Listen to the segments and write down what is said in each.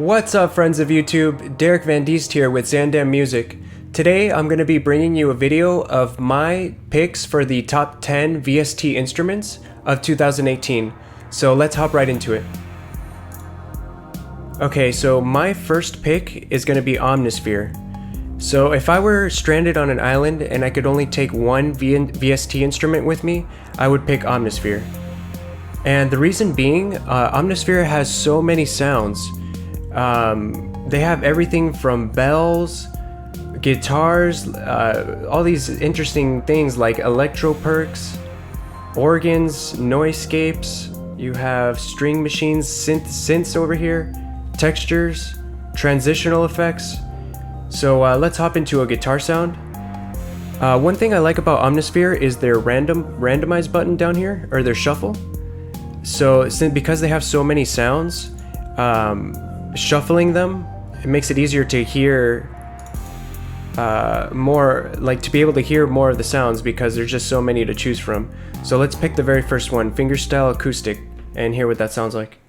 What's up, friends of YouTube? Derek Van Diest here with Zaandam Music. Today I'm going to be bringing you a video of my picks for the top 10 VST instruments of 2018. So let's hop right into it. Okay, so my first pick is going to be Omnisphere. So if I were stranded on an island and I could only take one VST instrument with me, I would pick Omnisphere. And the reason being, Omnisphere has so many sounds. They have everything from bells, guitars, all these interesting things like electro perks, organs, noiseescapes. You have string machines, synths over here, textures, transitional effects. So let's hop into a guitar sound. One thing I like about Omnisphere is their randomize button down here, or their shuffle. So because they have so many sounds, shuffling them, it makes it easier to hear more, like to be able to hear more of the sounds because there's just so many to choose from. So let's pick the very first one, fingerstyle acoustic, and hear what that sounds like.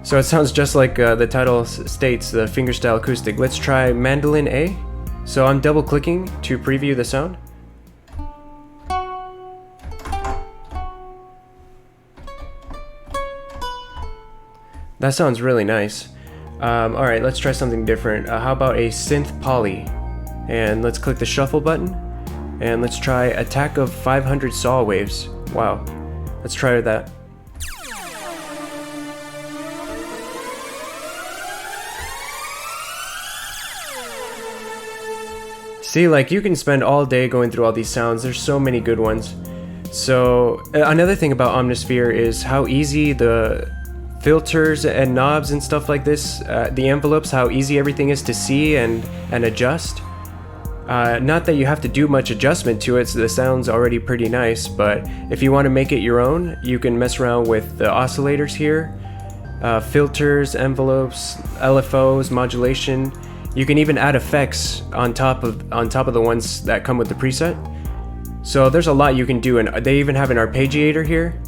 So it sounds just like the title states, the fingerstyle acoustic. Let's try mandolin A. So I'm double clicking to preview the sound. That sounds really nice. Alright, let's try something different. How about a synth poly? And let's click the shuffle button. And let's try attack of 500 saw waves. Wow. Let's try that. See, like, you can spend all day going through all these sounds. There's so many good ones. So another thing about Omnisphere is how easy the filters and knobs and stuff like this, the envelopes, how easy everything is to see and adjust. Not that you have to do much adjustment to it, so the sound's already pretty nice, but if you want to make it your own, you can mess around with the oscillators here, filters, envelopes, LFOs, modulation. You can even add effects on top of the ones that come with the preset. So there's a lot you can do, and they even have an arpeggiator here.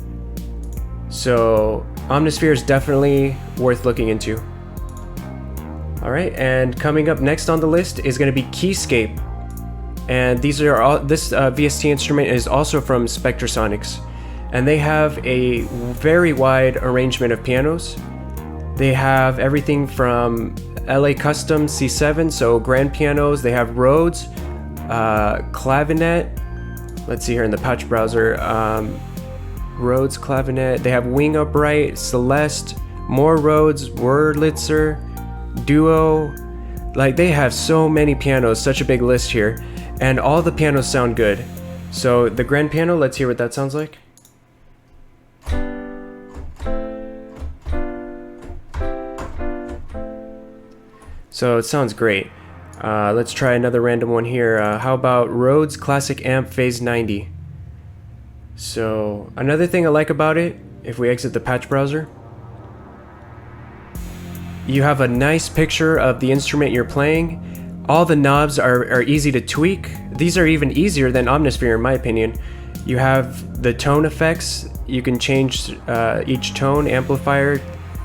So Omnisphere is definitely worth looking into. Alright, and coming up next on the list is going to be Keyscape. And these are all, this VST instrument is also from Spectrasonics. And they have a very wide arrangement of pianos. They have everything from LA Custom C7, so grand pianos. They have Rhodes, clavinet. Let's see here in the patch browser. Rhodes clavinet. They have wing upright, Celeste, more Rhodes, Wurlitzer, Duo. Like, they have so many pianos, such a big list here, and all the pianos sound good. So the grand piano, let's hear what that sounds like. So it sounds great. Let's try another random one here. How about Rhodes Classic Amp Phase 90? So another thing I like about it, if we exit the patch browser, you have a nice picture of the instrument you're playing. All the knobs are easy to tweak. These are even easier than Omnisphere in my opinion. You have the tone effects. You can change each tone, amplifier,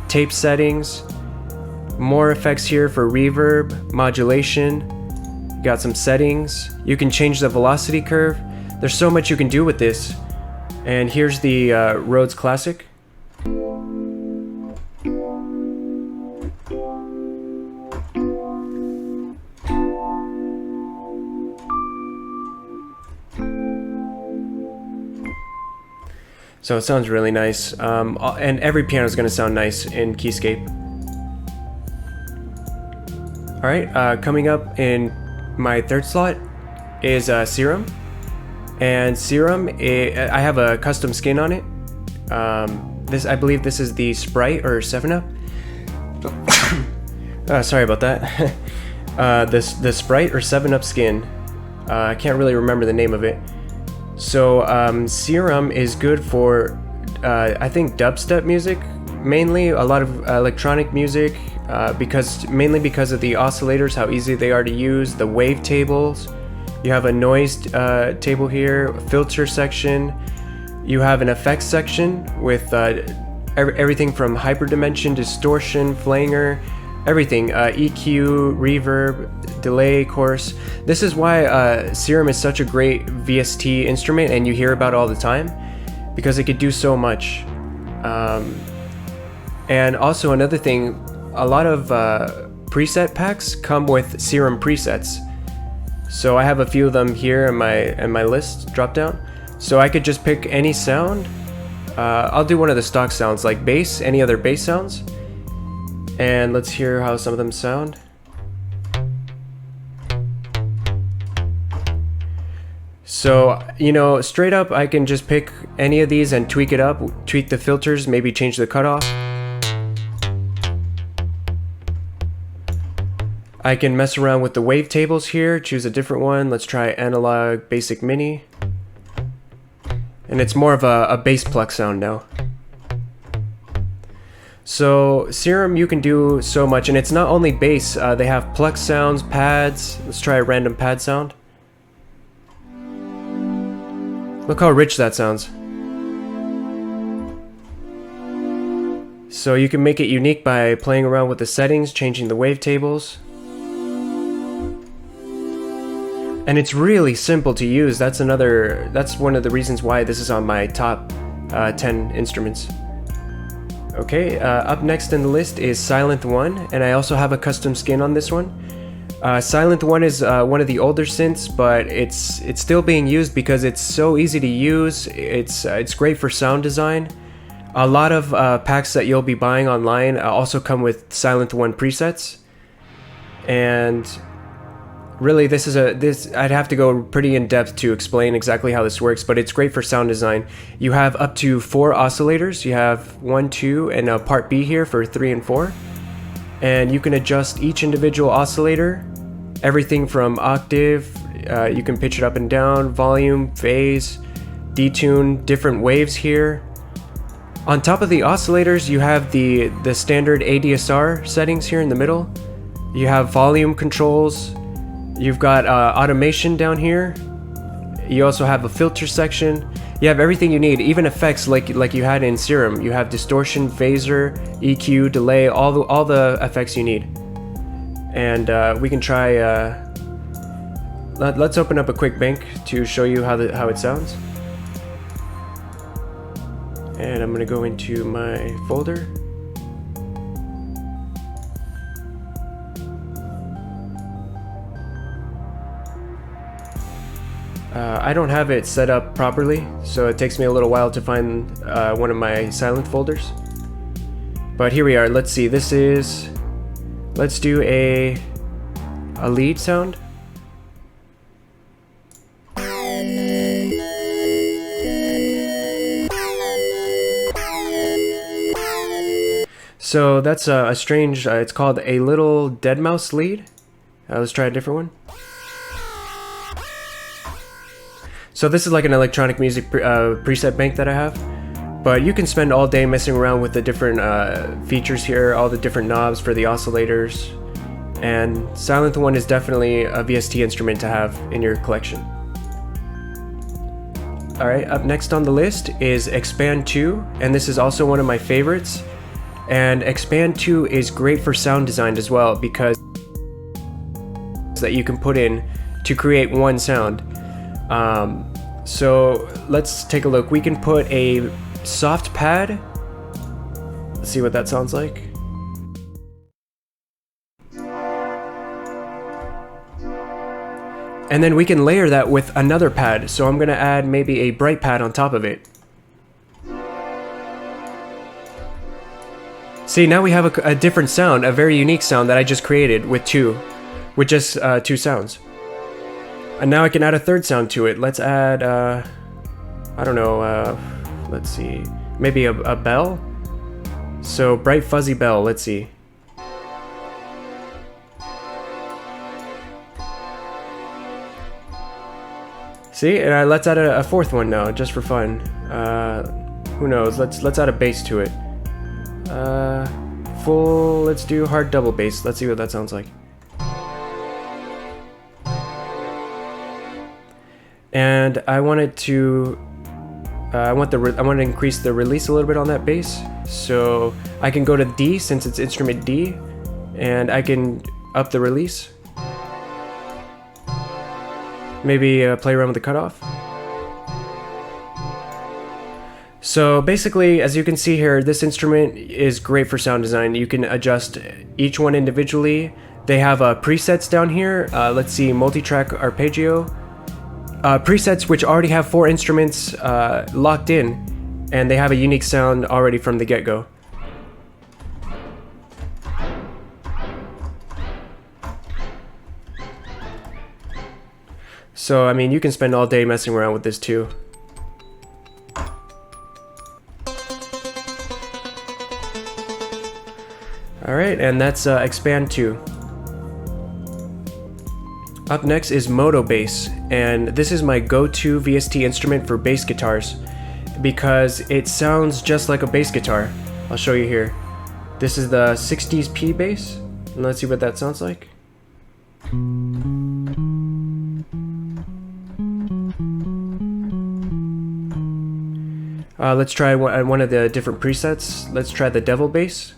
tape settings. More effects here for reverb, modulation. You got some settings. You can change the velocity curve. There's so much you can do with this. And here's the Rhodes Classic. So it sounds really nice. And every piano is going to sound nice in Keyscape. Alright, coming up in my third slot is Serum. And Serum, I have a custom skin on it. I believe this is the Sprite or 7-Up. Sorry about that. The Sprite or 7-Up skin. I can't really remember the name of it. So Serum is good for, I think, dubstep music. Mainly a lot of electronic music. Mainly because of the oscillators, how easy they are to use, the wave tables. You have a noise table here, a filter section, You have an effects section with everything from hyperdimension, distortion, flanger, everything, EQ, reverb, delay, chorus. This is why Serum is such a great VST instrument and you hear about it all the time, because it could do so much. And also another thing, a lot of preset packs come with Serum presets. So I have a few of them here in my list drop down. So I could just pick any sound. I'll do one of the stock sounds like bass, any other bass sounds. And let's hear how some of them sound. So, you know, straight up I can just pick any of these and tweak it up, tweak the filters, maybe change the cutoff. I can mess around with the wavetables here, choose a different one. Let's try Analog Basic Mini. And it's more of a bass pluck sound now. So Serum, you can do so much, and it's not only bass, they have pluck sounds, pads. Let's try a random pad sound. Look how rich that sounds. So you can make it unique by playing around with the settings, changing the wavetables. And it's really simple to use. That's one of the reasons why this is on my top 10 instruments. Okay, up next in the list is Silent One, and I also have a custom skin on this one. Silent One is one of the older synths, but it's still being used because it's so easy to use. It's great for sound design. A lot of packs that you'll be buying online also come with Silent One presets, and really, I'd have to go pretty in depth to explain exactly how this works, but it's great for sound design. You have up to 4 oscillators. You have 1, 2, and a part B here for 3 and 4. And you can adjust each individual oscillator, everything from octave, you can pitch it up and down, volume, phase, detune, different waves here. On top of the oscillators, you have the standard ADSR settings here in the middle. You have volume controls. You've got automation down here. You also have a filter section. You have everything you need, even effects like you had in Serum. You have distortion, phaser, EQ, delay, all the effects you need. And we can try. Let's open up a quick bank to show you how it sounds. And I'm gonna go into my folder. I don't have it set up properly, so it takes me a little while to find one of my silent folders. But here we are. Let's see. Let's do a lead sound. So that's a strange, it's called a little dead mouse lead. Let's try a different one. So this is like an electronic music preset bank that I have, but you can spend all day messing around with the different features here, all the different knobs for the oscillators, and Silent One is definitely a VST instrument to have in your collection. Alright, up next on the list is Expand 2, and this is also one of my favorites. And Expand 2 is great for sound design as well, because that you can put in to create one sound. So let's take a look. We can put a soft pad. Let's see what that sounds like. And then we can layer that with another pad. So I'm gonna add maybe a bright pad on top of it. See, now we have a different sound, a very unique sound that I just created with just two sounds. And now I can add a third sound to it. Let's add, I don't know, let's see, maybe a bell? So, bright fuzzy bell, let's see. See, and let's add a fourth one now, just for fun. Who knows, let's add a bass to it. Let's do hard double bass, let's see what that sounds like. And I wanted to I want to increase the release a little bit on that bass, so I can go to D since it's instrument D, and I can up the release. Maybe play around with the cutoff. So basically, as you can see here, this instrument is great for sound design. You can adjust each one individually. They have presets down here. Let's see, multi-track arpeggio. Presets which already have 4 instruments locked in, and they have a unique sound already from the get-go. So, I mean, you can spend all day messing around with this too. Alright, and that's Expand 2. Up next is Modo Bass, and this is my go-to VST instrument for bass guitars because it sounds just like a bass guitar. I'll show you here. This is the 60s P bass, and let's see what that sounds like. Let's try one of the different presets. Let's try the Devil bass.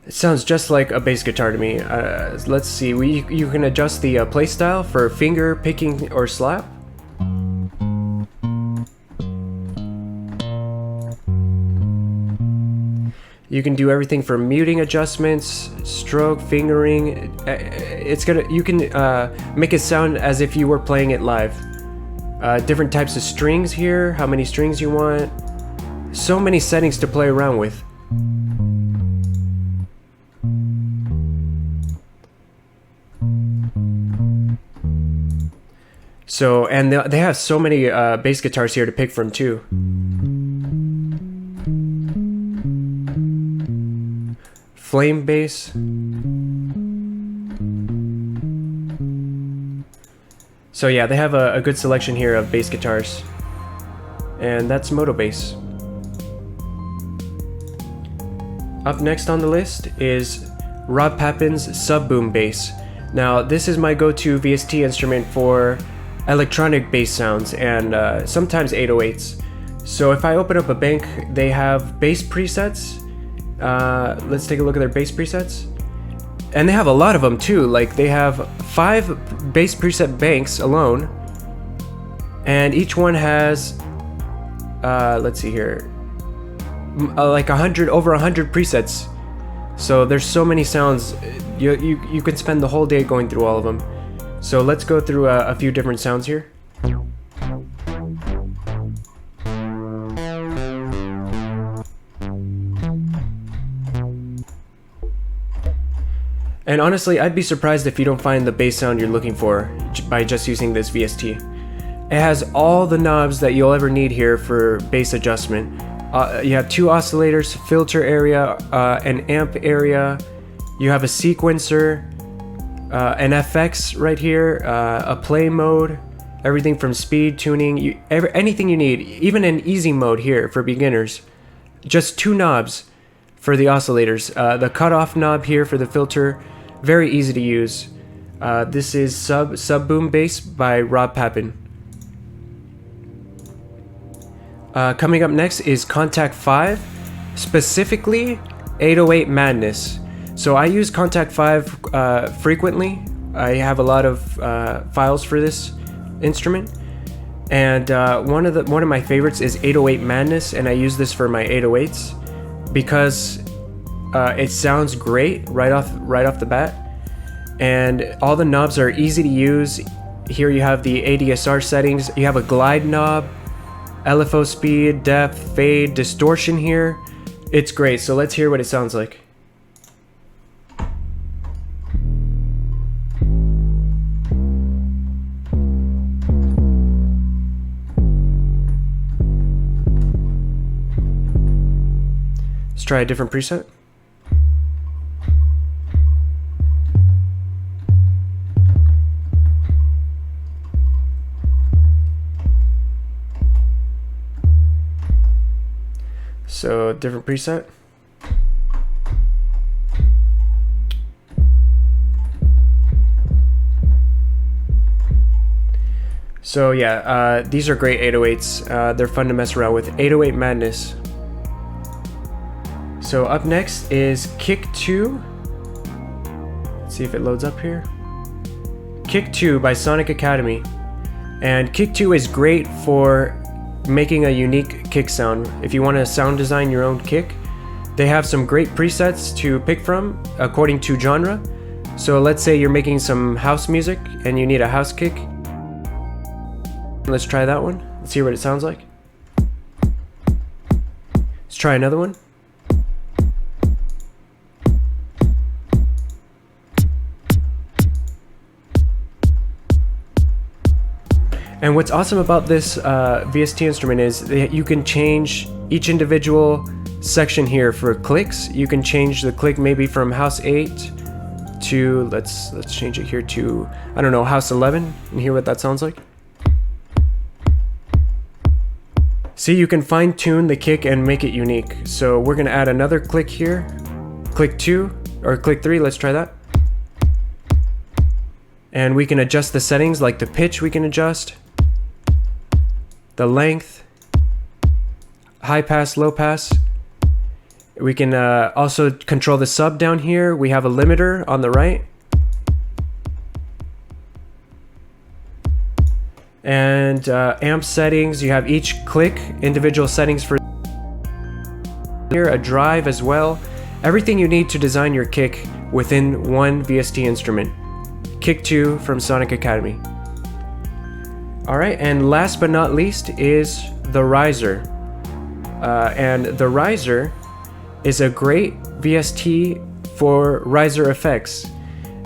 It sounds just like a bass guitar to me. Let's see, you can adjust the play style for finger, picking, or slap. You can do everything from muting adjustments, stroke, fingering. You can make it sound as if you were playing it live. Different types of strings here, how many strings you want. So many settings to play around with. So, and they have so many bass guitars here to pick from too. Flame bass. So yeah, they have a good selection here of bass guitars. And that's Modo Bass. Up next on the list is Rob Papin's Subboombass. Now, this is my go-to VST instrument for electronic bass sounds and sometimes 808s. So if I open up a bank, they have bass presets. Let's take a look at their bass presets. And they have a lot of them too. Like, they have 5 bass preset banks alone, and each one has let's see here, like over 100 presets. So there's so many sounds. You could spend the whole day going through all of them. So let's go through a few different sounds here. And honestly, I'd be surprised if you don't find the bass sound you're looking for by just using this VST. It has all the knobs that you'll ever need here for bass adjustment. You have 2 oscillators, filter area, an amp area. You have a sequencer, an FX right here, a play mode, everything from speed, tuning, anything you need, even an easy mode here for beginners. Just 2 knobs for the oscillators. The cutoff knob here for the filter, very easy to use. This is Subboombass by Rob Papin. Coming up next is Contact 5, specifically 808 Madness. So I use Contact 5 frequently. I have a lot of files for this instrument, and one of my favorites is 808 Madness, and I use this for my 808s because it sounds great right off the bat, and all the knobs are easy to use. Here you have the ADSR settings. You have a glide knob, LFO speed, depth, fade, distortion here. It's great. So let's hear what it sounds like. Let's try a different preset. So, different preset. So yeah, these are great 808s. They're fun to mess around with. 808 madness. So up next is Kick 2. Let's see if it loads up here. Kick 2 by Sonic Academy. And Kick 2 is great for making a unique kick sound. If you want to sound design your own kick, they have some great presets to pick from according to genre. So let's say you're making some house music and you need a house kick. Let's try that one. Let's hear what it sounds like. Let's try another one. And what's awesome about this VST instrument is that you can change each individual section here for clicks. You can change the click maybe from house 8 to, let's change it here to, I don't know, house 11, and hear what that sounds like. See, you can fine tune the kick and make it unique. So we're gonna add another click here. Click 2 or click 3, let's try that. And we can adjust the settings, like the pitch we can adjust, the length, high pass, low pass. We can also control the sub down here. We have a limiter on the right. And amp settings, you have each click, individual settings for here, a drive as well. Everything you need to design your kick within one VST instrument. Kick 2 from Sonic Academy. Alright, and last but not least is the Razer. And the Razer is a great VST for riser effects.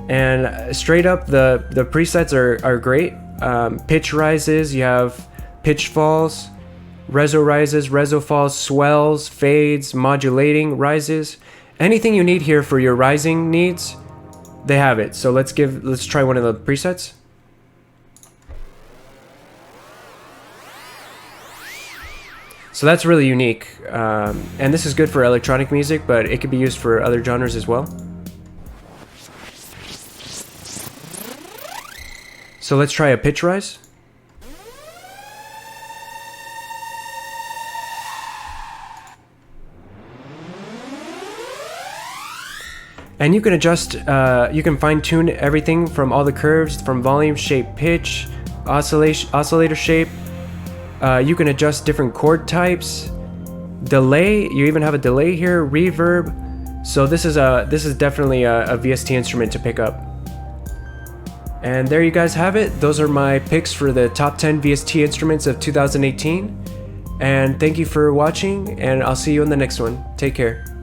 And straight up, the presets are great. Pitch rises, you have pitch falls, reso rises, reso falls, swells, fades, modulating rises. Anything you need here for your rising needs, they have it. So let's try one of the presets. So that's really unique, and this is good for electronic music, but it could be used for other genres as well. So let's try a pitch rise. And you can adjust, you can fine tune everything from all the curves, from volume, shape, pitch, oscillator shape. You can adjust different chord types, delay. You even have a delay here, reverb. So this is definitely a VST instrument to pick up. And there you guys have it. Those are my picks for the top 10 VST instruments of 2018. And thank you for watching, and I'll see you in the next one. Take care.